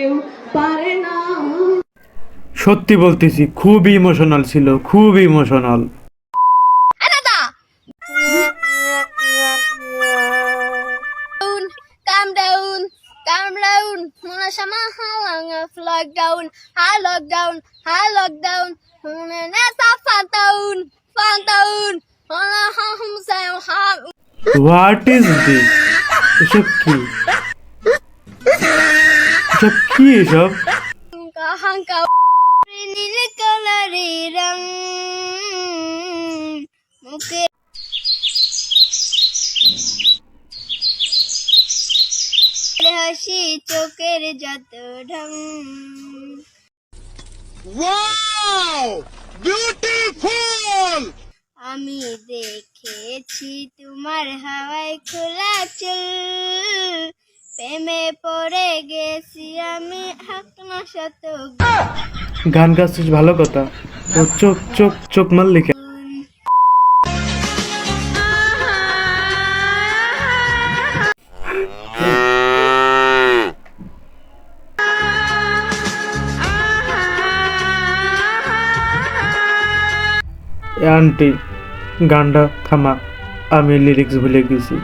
কেউ পারে না। সত্যি বলতেছি, খুব ইমোশনাল ছিল, খুব emotional. Calm down, calm down. Muna sama halang lockdown, high lockdown, high lockdown. Muna nasa fantown, fantown. Muna hum say hum. What is this? এসব কি? এসব কি এসব? Kahang kau. Ini kalari rang. Mungkin. হাসি চোখের যত ঢং। Wow beautiful. আমি দেখেছি তোমার হাওয়ায় খোলা চুল, প্রেমে পড়ে গেছি আমি হাকনা শত গান গাচ্ছিস ভালো কথা, ও চোখ চোখ চোখ মারলি কেন? আন্টি গানটা থামা, আমি লিরিক্স ভুলে গেছি,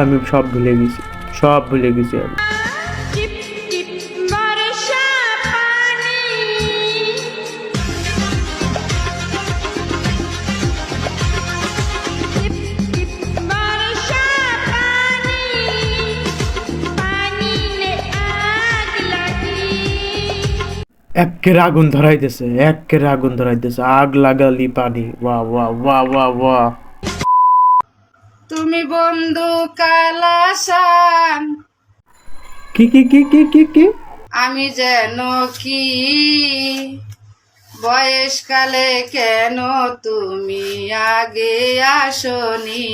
আমি সব ভুলে গেছি, সব ভুলে গেছি আমি। একের আগুন ধরাইতেছে, একের আগুন ধরাইতেছে, আগ লাগালি পানি। ওয়া ওয়া ওয়া ওয়া ওয়া। তুমি বন্ধু কালাসান, কি কি কি কি কি কি? আমি যেন কি, বয়সকালে কেন তুমি আগে আসনি।